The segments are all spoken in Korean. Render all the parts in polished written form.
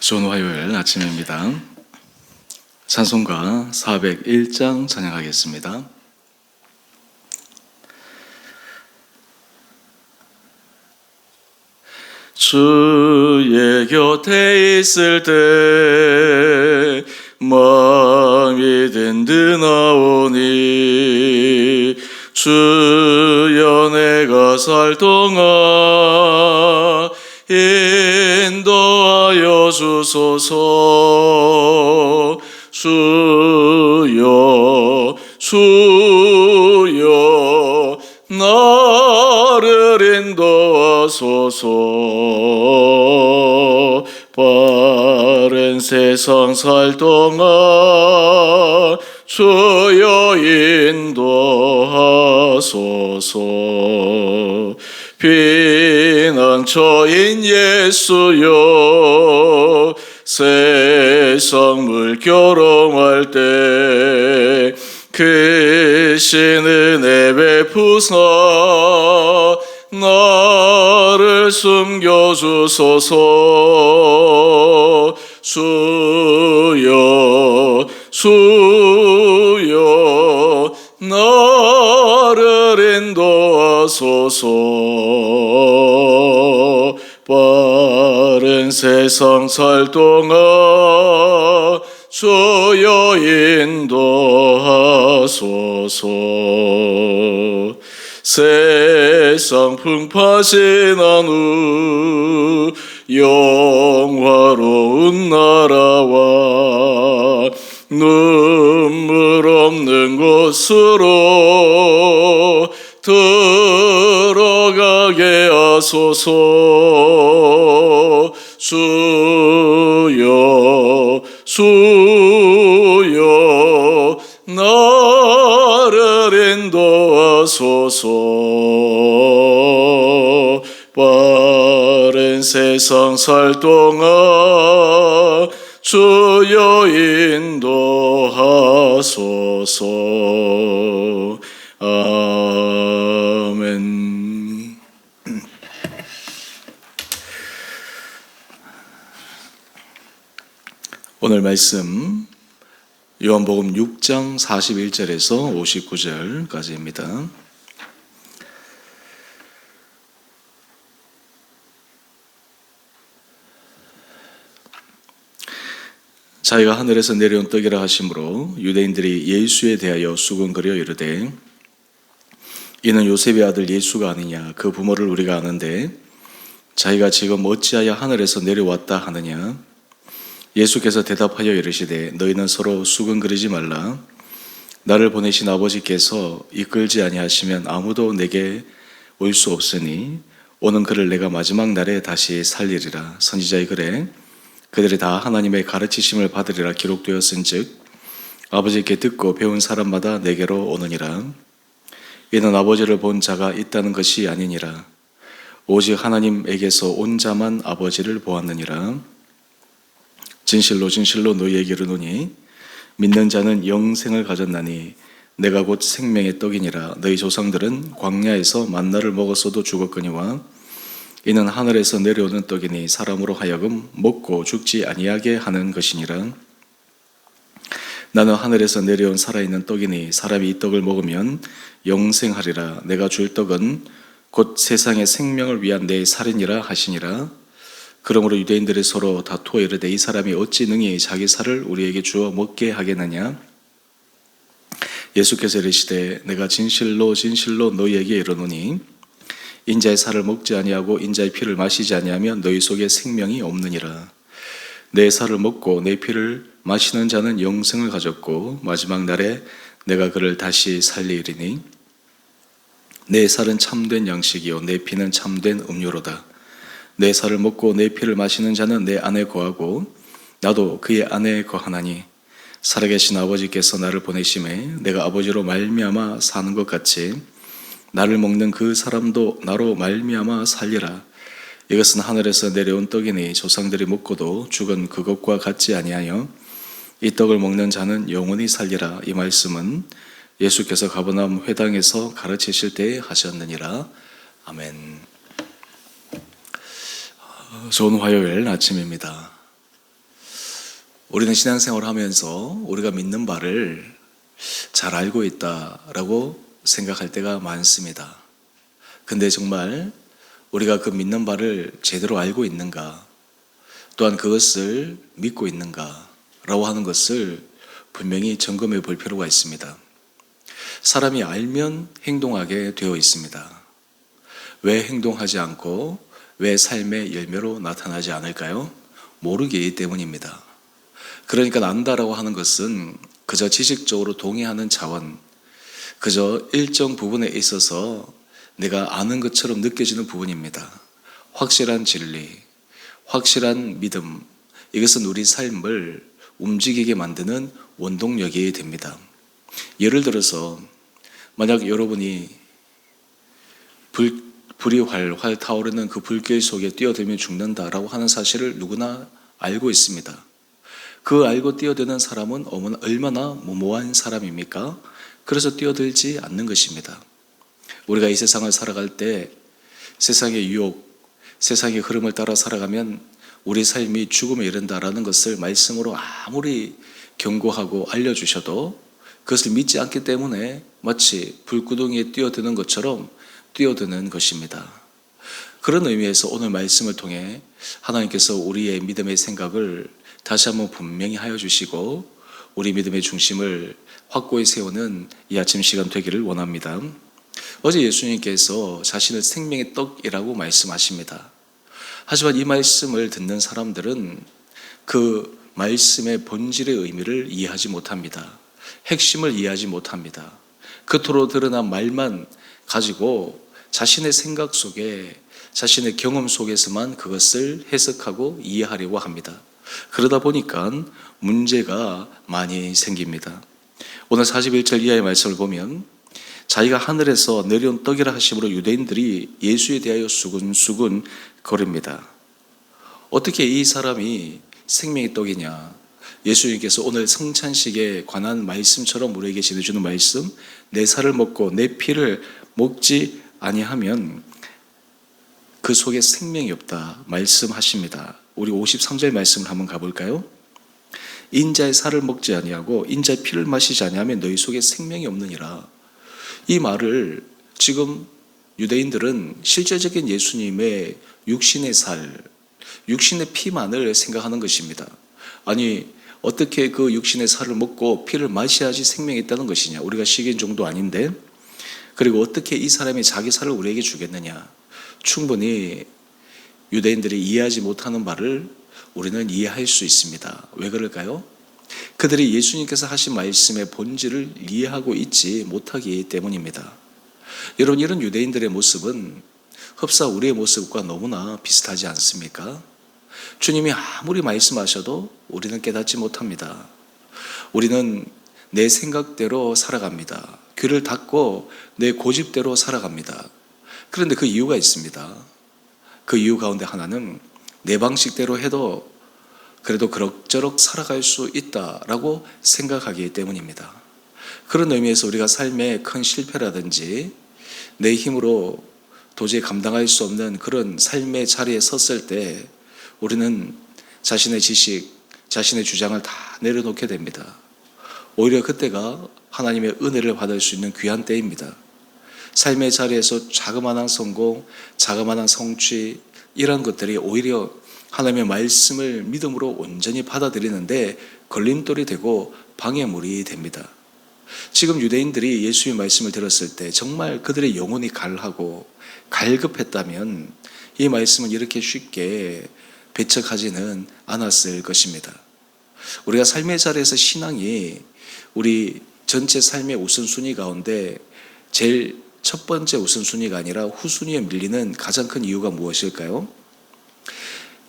좋은 화요일 아침입니다. 찬송가 401장 찬양하겠습니다. 주의 곁에 있을 때 마음이 든든하오니 주여 내가 살 동안 인도하여 주소서. 주여 나를 인도하소서. 빠른 세상 살 동안 주여 인도하소서. 피난처인 예수여 세상 물결롱할 때 크신 은혜 베푸사 나를 숨겨주소서. 주여 나를 인도하소서. 빠른 세상 살 동안 주여 인도하소서. 세상 풍파 지난 후 영화로운 나라와 눈물 없는 곳으로 들어가게 하소서. 주여 나를 인도하소서. 빠른 세상 살 동안 주여 인도하소서. 아멘. 오늘 말씀 요한복음 6장 41절에서 59절까지입니다. 자기가 하늘에서 내려온 떡이라 하심으로 유대인들이 예수에 대하여 수군거려 이르되 이는 요셉의 아들 예수가 아니냐. 그 부모를 우리가 아는데 자기가 지금 어찌하여 하늘에서 내려왔다 하느냐. 예수께서 대답하여 이르시되 너희는 서로 수군거리지 말라. 나를 보내신 아버지께서 이끌지 아니하시면 아무도 내게 올 수 없으니 오는 그를 내가 마지막 날에 다시 살리리라. 선지자의 글에 그들이 다 하나님의 가르치심을 받으리라 기록되었은즉 아버지께 듣고 배운 사람마다 내게로 오느니라. 이는 아버지를 본 자가 있다는 것이 아니니라. 오직 하나님에게서 온 자만 아버지를 보았느니라. 진실로 진실로 너희에게 이르노니 믿는 자는 영생을 가졌나니 내가 곧 생명의 떡이니라. 너희 조상들은 광야에서 만나를 먹었어도 죽었거니와 이는 하늘에서 내려오는 떡이니 사람으로 하여금 먹고 죽지 아니하게 하는 것이니라. 나는 하늘에서 내려온 살아있는 떡이니 사람이 이 떡을 먹으면 영생하리라. 내가 줄 떡은 곧 세상의 생명을 위한 내 살이니라 하시니라. 그러므로 유대인들이 서로 다투어 이르되 이 사람이 어찌 능히 자기 살을 우리에게 주어 먹게 하겠느냐. 예수께서 이르시되 내가 진실로 진실로 너희에게 이르노니 인자의 살을 먹지 아니하고 인자의 피를 마시지 아니하면 너희 속에 생명이 없느니라. 내 살을 먹고 내 피를 마시는 자는 영생을 가졌고 마지막 날에 내가 그를 다시 살리리니 내 살은 참된 양식이요 내 피는 참된 음료로다. 내 살을 먹고 내 피를 마시는 자는 내 안에 거하고 나도 그의 안에 거하나니 살아계신 아버지께서 나를 보내심에 내가 아버지로 말미암아 사는 것 같이 나를 먹는 그 사람도 나로 말미암아 살리라. 이것은 하늘에서 내려온 떡이니 조상들이 먹고도 죽은 그것과 같지 아니하여 이 떡을 먹는 자는 영원히 살리라. 이 말씀은 예수께서 가버나움 회당에서 가르치실 때에 하셨느니라. 아멘. 좋은 화요일 아침입니다. 우리는 신앙생활을 하면서 우리가 믿는 바를 잘 알고 있다라고 생각할 때가 많습니다. 근데 정말 우리가 그 믿는 바를 제대로 알고 있는가, 또한 그것을 믿고 있는가 라고 하는 것을 분명히 점검해 볼 필요가 있습니다. 사람이 알면 행동하게 되어 있습니다. 왜 행동하지 않고 왜 삶의 열매로 나타나지 않을까요? 모르기 때문입니다. 그러니까 안다라고 하는 것은 그저 지식적으로 동의하는 차원, 그저 일정 부분에 있어서 내가 아는 것처럼 느껴지는 부분입니다. 확실한 진리, 확실한 믿음, 이것은 우리 삶을 움직이게 만드는 원동력이 됩니다. 예를 들어서 만약 여러분이 불이 활활 타오르는 그 불길 속에 뛰어들면 죽는다라고 하는 사실을 누구나 알고 있습니다. 그 알고 뛰어드는 사람은 얼마나 무모한 사람입니까? 그래서 뛰어들지 않는 것입니다. 우리가 이 세상을 살아갈 때 세상의 유혹, 세상의 흐름을 따라 살아가면 우리 삶이 죽음에 이른다라는 것을 말씀으로 아무리 경고하고 알려주셔도 그것을 믿지 않기 때문에 마치 불구덩이에 뛰어드는 것처럼 뛰어드는 것입니다. 그런 의미에서 오늘 말씀을 통해 하나님께서 우리의 믿음의 생각을 다시 한번 분명히 하여 주시고 우리 믿음의 중심을 확고히 세우는 이 아침 시간 되기를 원합니다. 어제 예수님께서 자신을 생명의 떡이라고 말씀하십니다. 하지만 이 말씀을 듣는 사람들은 그 말씀의 본질의 의미를 이해하지 못합니다. 핵심을 이해하지 못합니다. 겉으로 드러난 말만 가지고 자신의 생각 속에, 자신의 경험 속에서만 그것을 해석하고 이해하려고 합니다. 그러다 보니까 문제가 많이 생깁니다. 오늘 41절 이하의 말씀을 보면 자기가 하늘에서 내려온 떡이라 하심으로 유대인들이 예수에 대하여 수근수근 거립니다. 어떻게 이 사람이 생명의 떡이냐? 예수님께서 오늘 성찬식에 관한 말씀처럼 우리에게 전해주는 말씀, 내 살을 먹고 내 피를 먹지 아니하면 그 속에 생명이 없다 말씀하십니다. 우리 53절 말씀을 한번 가볼까요? 인자의 살을 먹지 아니하고 인자의 피를 마시지 아니하면 너희 속에 생명이 없느니라. 이 말을 지금 유대인들은 실제적인 예수님의 육신의 살, 육신의 피만을 생각하는 것입니다. 아니 어떻게 그 육신의 살을 먹고 피를 마셔야지 생명이 있다는 것이냐, 우리가 식인 정도 아닌데, 그리고 어떻게 이 사람이 자기 살을 우리에게 주겠느냐. 충분히 유대인들이 이해하지 못하는 말을 우리는 이해할 수 있습니다. 왜 그럴까요? 그들이 예수님께서 하신 말씀의 본질을 이해하고 있지 못하기 때문입니다. 여러분, 이런 유대인들의 모습은 흡사 우리의 모습과 너무나 비슷하지 않습니까? 주님이 아무리 말씀하셔도 우리는 깨닫지 못합니다. 우리는 내 생각대로 살아갑니다. 귀를 닫고 내 고집대로 살아갑니다. 그런데 그 이유가 있습니다. 그 이유 가운데 하나는 내 방식대로 해도 그래도 그럭저럭 살아갈 수 있다라고 생각하기 때문입니다. 그런 의미에서 우리가 삶의 큰 실패라든지 내 힘으로 도저히 감당할 수 없는 그런 삶의 자리에 섰을 때 우리는 자신의 지식, 자신의 주장을 다 내려놓게 됩니다. 오히려 그때가 하나님의 은혜를 받을 수 있는 귀한 때입니다. 삶의 자리에서 자그마한 성공, 자그마한 성취, 이런 것들이 오히려 하나님의 말씀을 믿음으로 온전히 받아들이는데 걸림돌이 되고 방해물이 됩니다. 지금 유대인들이 예수의 말씀을 들었을 때 정말 그들의 영혼이 갈하고 갈급했다면 이 말씀은 이렇게 쉽게 배척하지는 않았을 것입니다. 우리가 삶의 자리에서 신앙이 우리 전체 삶의 우선순위 가운데 제일 첫 번째 우선순위가 아니라 후순위에 밀리는 가장 큰 이유가 무엇일까요?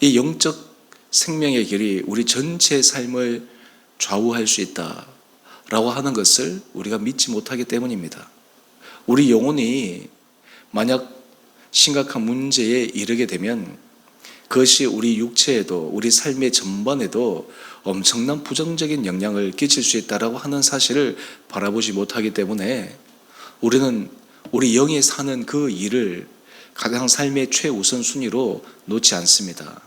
이 영적 생명의 길이 우리 전체의 삶을 좌우할 수 있다라고 하는 것을 우리가 믿지 못하기 때문입니다. 우리 영혼이 만약 심각한 문제에 이르게 되면 그것이 우리 육체에도 우리 삶의 전반에도 엄청난 부정적인 영향을 끼칠 수 있다라고 하는 사실을 바라보지 못하기 때문에 우리는 우리 영이 사는 그 일을 가장 삶의 최우선 순위로 놓지 않습니다.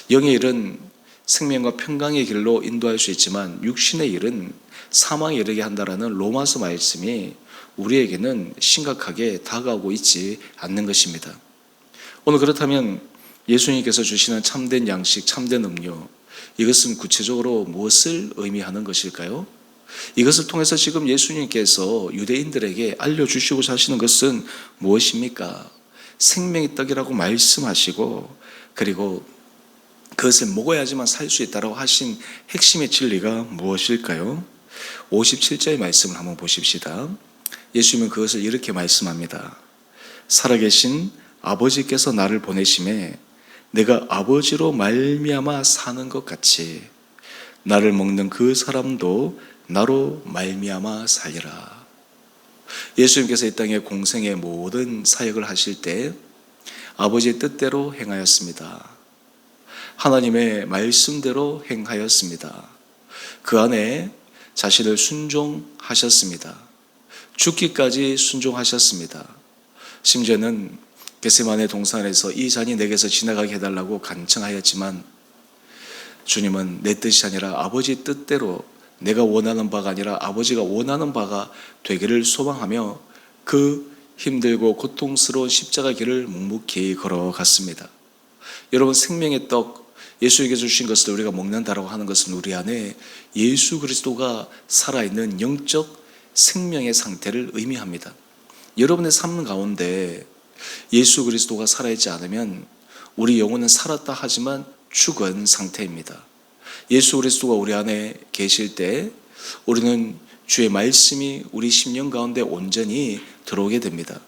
영의 일은 생명과 평강의 길로 인도할 수 있지만 육신의 일은 사망에 이르게 한다라는 로마서 말씀이 우리에게는 심각하게 다가오고 있지 않는 것입니다. 오늘 그렇다면 예수님께서 주시는 참된 양식, 참된 음료, 이것은 구체적으로 무엇을 의미하는 것일까요? 이것을 통해서 지금 예수님께서 유대인들에게 알려주시고자 하시는 것은 무엇입니까? 생명의 떡이라고 말씀하시고 그리고 그것을 먹어야지만 살 수 있다고 하신 핵심의 진리가 무엇일까요? 57절의 말씀을 한번 보십시다. 예수님은 그것을 이렇게 말씀합니다. 살아계신 아버지께서 나를 보내심에 내가 아버지로 말미암아 사는 것 같이 나를 먹는 그 사람도 나로 말미암아 살리라. 예수님께서 이 땅의 공생의 모든 사역을 하실 때 아버지의 뜻대로 행하였습니다. 하나님의 말씀대로 행하였습니다. 그 안에 자신을 순종하셨습니다. 죽기까지 순종하셨습니다. 심지어는 겟세마네 동산에서 이 잔이 내게서 지나가게 해달라고 간청하였지만 주님은 내 뜻이 아니라 아버지 뜻대로 내가 원하는 바가 아니라 아버지가 원하는 바가 되기를 소망하며 그 힘들고 고통스러운 십자가 길을 묵묵히 걸어갔습니다. 여러분, 생명의 떡, 예수에게 주신 것을 우리가 먹는다라고 하는 것은 우리 안에 예수 그리스도가 살아있는 영적 생명의 상태를 의미합니다. 여러분의 삶 가운데 예수 그리스도가 살아있지 않으면 우리 영혼은 살았다 하지만 죽은 상태입니다. 예수 그리스도가 우리 안에 계실 때 우리는 주의 말씀이 우리 심령 가운데 온전히 들어오게 됩니다.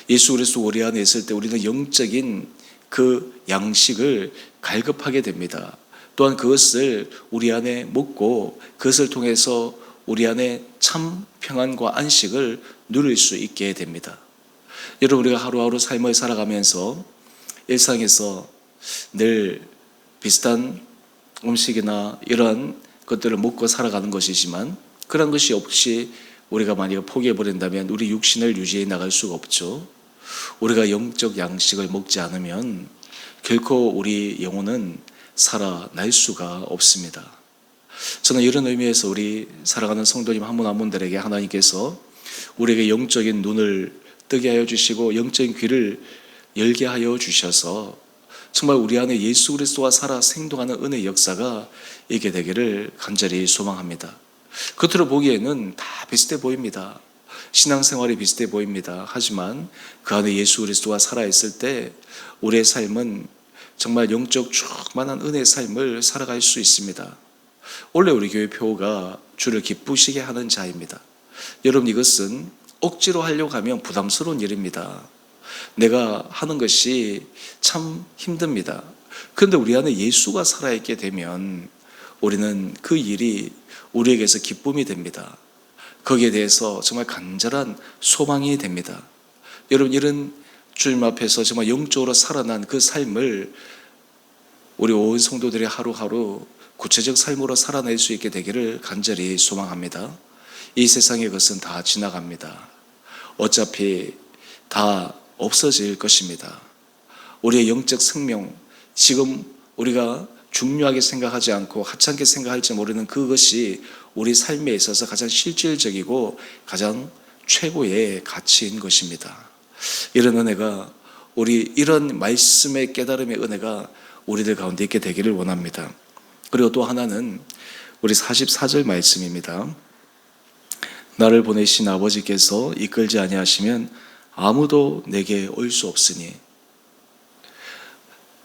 예수 그리스도 우리 안에 있을 때 우리는 영적인 그 양식을 갈급하게 됩니다. 또한 그것을 우리 안에 먹고 그것을 통해서 우리 안에 참 평안과 안식을 누릴 수 있게 됩니다. 여러분, 우리가 하루하루 삶을 살아가면서 일상에서 늘 비슷한 음식이나 이런 것들을 먹고 살아가는 것이지만 그런 것이 없이 우리가 만약 포기해버린다면 우리 육신을 유지해 나갈 수가 없죠. 우리가 영적 양식을 먹지 않으면 결코 우리 영혼은 살아날 수가 없습니다. 저는 이런 의미에서 우리 살아가는 성도님 한 분 한 분들에게 하나님께서 우리에게 영적인 눈을 뜨게 하여 주시고 영적인 귀를 열게 하여 주셔서 정말 우리 안에 예수 그리스도와 살아 생동하는 은혜의 역사가 있게 되기를 간절히 소망합니다. 겉으로 보기에는 다 비슷해 보입니다. 신앙생활이 비슷해 보입니다. 하지만 그 안에 예수 그리스도가 살아있을 때 우리의 삶은 정말 영적 충만한 은혜의 삶을 살아갈 수 있습니다. 원래 우리 교회 표가 주를 기쁘시게 하는 자입니다. 여러분, 이것은 억지로 하려고 하면 부담스러운 일입니다. 내가 하는 것이 참 힘듭니다. 그런데 우리 안에 예수가 살아있게 되면 우리는 그 일이 우리에게서 기쁨이 됩니다. 거기에 대해서 정말 간절한 소망이 됩니다. 여러분, 이런 주님 앞에서 정말 영적으로 살아난 그 삶을 우리 온 성도들이 하루하루 구체적 삶으로 살아낼 수 있게 되기를 간절히 소망합니다. 이 세상의 것은 다 지나갑니다. 어차피 다 없어질 것입니다. 우리의 영적 생명, 지금 우리가 중요하게 생각하지 않고 하찮게 생각할지 모르는 그것이 우리 삶에 있어서 가장 실질적이고 가장 최고의 가치인 것입니다. 이런 은혜가 이런 말씀의 깨달음의 은혜가 우리들 가운데 있게 되기를 원합니다. 그리고 또 하나는 우리 44절 말씀입니다. 나를 보내신 아버지께서 이끌지 아니하시면 아무도 내게 올 수 없으니,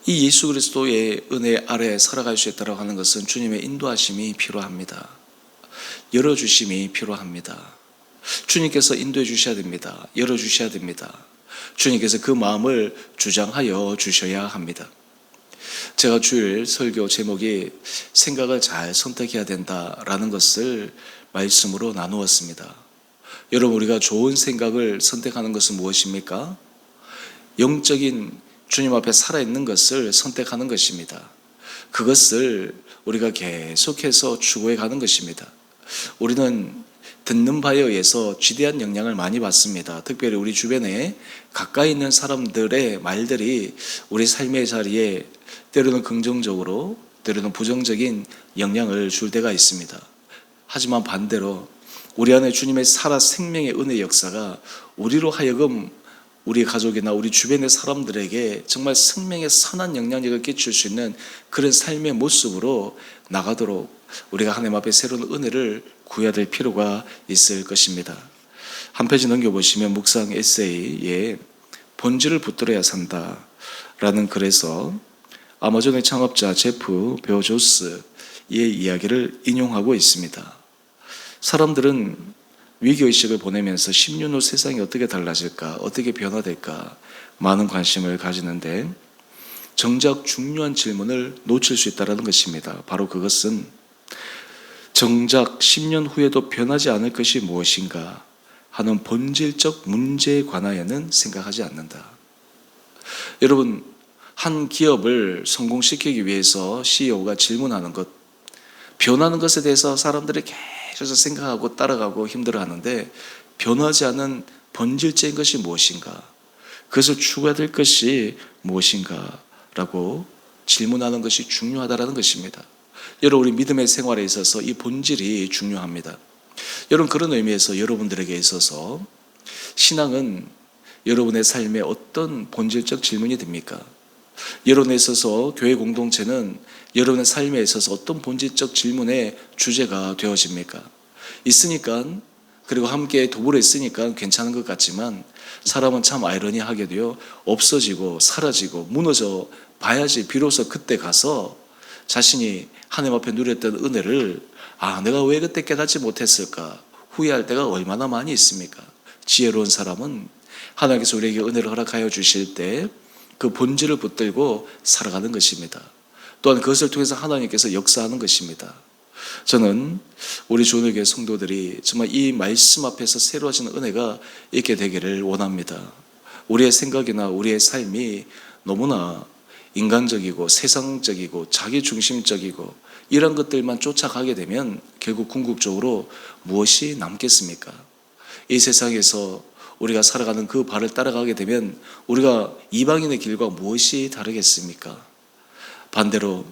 이 예수 그리스도의 은혜 아래 살아갈 수 있다고 하는 것은 주님의 인도하심이 필요합니다. 열어주심이 필요합니다. 주님께서 인도해 주셔야 됩니다. 열어주셔야 됩니다. 주님께서 그 마음을 주장하여 주셔야 합니다. 제가 주일 설교 제목이 생각을 잘 선택해야 된다라는 것을 말씀으로 나누었습니다. 여러분, 우리가 좋은 생각을 선택하는 것은 무엇입니까? 영적인 주님 앞에 살아있는 것을 선택하는 것입니다. 그것을 우리가 계속해서 추구해 가는 것입니다. 우리는 듣는 바에 의해서 지대한 영향을 많이 받습니다. 특별히 우리 주변에 가까이 있는 사람들의 말들이 우리 삶의 자리에 때로는 긍정적으로 때로는 부정적인 영향을 줄 때가 있습니다. 하지만 반대로 우리 안에 주님의 살아 생명의 은혜의 역사가 우리로 하여금 우리 가족이나 우리 주변의 사람들에게 정말 생명의 선한 영향력을 끼칠 수 있는 그런 삶의 모습으로 나가도록 우리가 하나님 앞에 새로운 은혜를 구해야 될 필요가 있을 것입니다. 한 페이지 넘겨보시면 묵상 에세이에 본질을 붙들어야 산다라는 글에서 아마존의 창업자 제프 베조스의 이야기를 인용하고 있습니다. 사람들은 위기의식을 보내면서 10년 후 세상이 어떻게 달라질까, 어떻게 변화될까 많은 관심을 가지는데 정작 중요한 질문을 놓칠 수 있다는 것입니다. 바로 그것은 정작 10년 후에도 변하지 않을 것이 무엇인가 하는 본질적 문제에 관하여는 생각하지 않는다. 여러분, 한 기업을 성공시키기 위해서 CEO가 질문하는 것, 변하는 것에 대해서 사람들이 계속 생각하고 따라가고 힘들어하는데 변하지 않은 본질적인 것이 무엇인가, 그것을 추구해야 될 것이 무엇인가 라고 질문하는 것이 중요하다는 것입니다. 여러분, 우리 믿음의 생활에 있어서 이 본질이 중요합니다. 여러분, 그런 의미에서 여러분들에게 있어서 신앙은 여러분의 삶에 어떤 본질적 질문이 됩니까? 여러분에 있어서 교회 공동체는 여러분의 삶에 있어서 어떤 본질적 질문의 주제가 되어집니까? 있으니까, 그리고 함께 더불어 있으니까 괜찮은 것 같지만 사람은 참 아이러니하게도요, 없어지고 사라지고 무너져 봐야지 비로소 그때 가서 자신이 하나님 앞에 누렸던 은혜를 내가 왜 그때 깨닫지 못했을까 후회할 때가 얼마나 많이 있습니까? 지혜로운 사람은 하나님께서 우리에게 은혜를 허락하여 주실 때 그 본질을 붙들고 살아가는 것입니다. 또한 그것을 통해서 하나님께서 역사하는 것입니다. 저는 우리 주원의교회 성도들이 정말 이 말씀 앞에서 새로워지는 은혜가 있게 되기를 원합니다. 우리의 생각이나 우리의 삶이 너무나 인간적이고 세상적이고 자기중심적이고 이런 것들만 쫓아가게 되면 결국 궁극적으로 무엇이 남겠습니까? 이 세상에서 우리가 살아가는 그 발을 따라가게 되면 우리가 이방인의 길과 무엇이 다르겠습니까? 반대로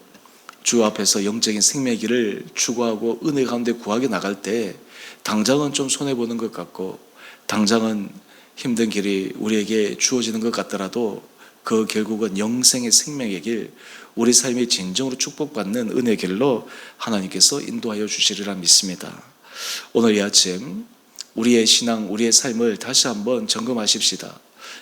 주 앞에서 영적인 생명의 길을 추구하고 은혜 가운데 구하게 나갈 때 당장은 좀 손해보는 것 같고 당장은 힘든 길이 우리에게 주어지는 것 같더라도 그 결국은 영생의 생명의 길, 우리 삶이 진정으로 축복받는 은혜의 길로 하나님께서 인도하여 주시리라 믿습니다. 오늘 이 아침 우리의 신앙, 우리의 삶을 다시 한번 점검하십시다.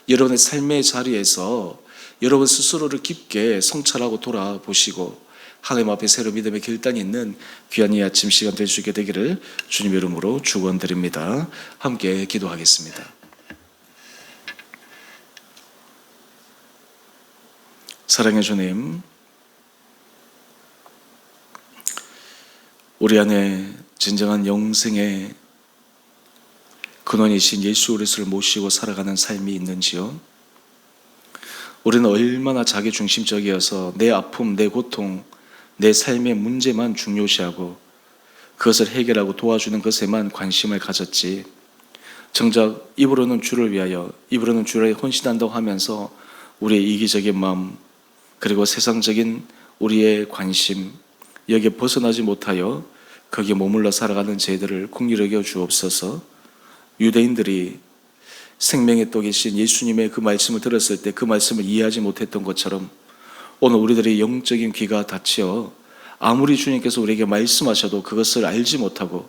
여러분의 삶의 자리에서 여러분 스스로를 깊게 성찰하고 돌아보시고 하나님 앞에 새로 믿음의 결단이 있는 귀한 이 아침 시간 될 수 있게 되기를 주님 이름으로 축원드립니다. 함께 기도하겠습니다. 사랑의 주님, 우리 안에 진정한 영생의 근원이신 예수 그리스도를 모시고 살아가는 삶이 있는지요? 우리는 얼마나 자기중심적이어서 내 아픔, 내 고통, 내 삶의 문제만 중요시하고 그것을 해결하고 도와주는 것에만 관심을 가졌지, 정작 입으로는 주를 위하여, 입으로는 주를 헌신한다고 하면서 우리의 이기적인 마음, 그리고 세상적인 우리의 관심, 여기에 벗어나지 못하여 거기에 머물러 살아가는 저희들을 긍휼히 여겨 주옵소서. 유대인들이 생명의 떡이신 예수님의 그 말씀을 들었을 때 그 말씀을 이해하지 못했던 것처럼 오늘 우리들의 영적인 귀가 닫혀 아무리 주님께서 우리에게 말씀하셔도 그것을 알지 못하고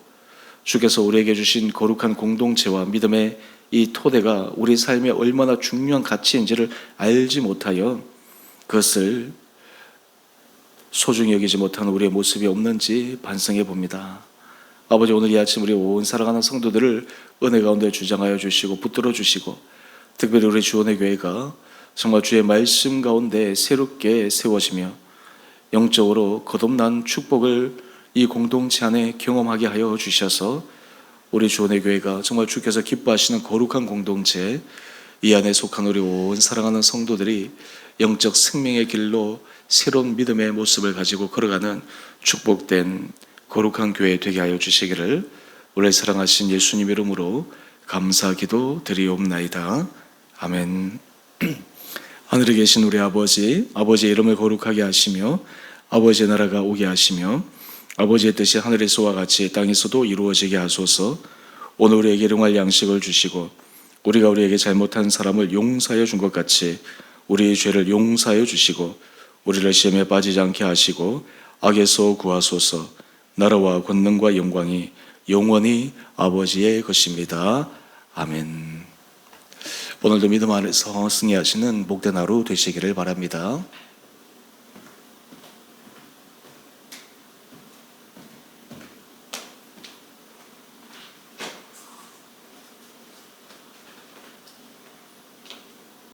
주께서 우리에게 주신 거룩한 공동체와 믿음의 이 토대가 우리 삶에 얼마나 중요한 가치인지를 알지 못하여 그것을 소중히 여기지 못하는 우리의 모습이 없는지 반성해 봅니다. 아버지, 오늘 이 아침 우리 온 사랑하는 성도들을 은혜 가운데 주장하여 주시고 붙들어 주시고 특별히 우리 주원의 교회가 정말 주의 말씀 가운데 새롭게 세워지며 영적으로 거듭난 축복을 이 공동체 안에 경험하게 하여 주셔서 우리 주원의 교회가 정말 주께서 기뻐하시는 거룩한 공동체, 이 안에 속한 우리 온 사랑하는 성도들이 영적 생명의 길로 새로운 믿음의 모습을 가지고 걸어가는 축복된 거룩한 교회 되게 하여 주시기를 우리 사랑하신 예수님 이름으로 감사기도 드리옵나이다. 아멘. 하늘에 계신 우리 아버지, 아버지의 이름을 거룩하게 하시며 아버지의 나라가 오게 하시며 아버지의 뜻이 하늘에서와 같이 땅에서도 이루어지게 하소서. 오늘 우리에게 일용할 양식을 주시고 우리가 우리에게 잘못한 사람을 용서하여 준 것 같이 우리의 죄를 용서하여 주시고 우리를 시험에 빠지지 않게 하시고 악에서 구하소서. 나라와 권능과 영광이 영원히 아버지의 것입니다. 아멘. 오늘도 믿음 안에서 승리하시는 복된 하루 되시기를 바랍니다.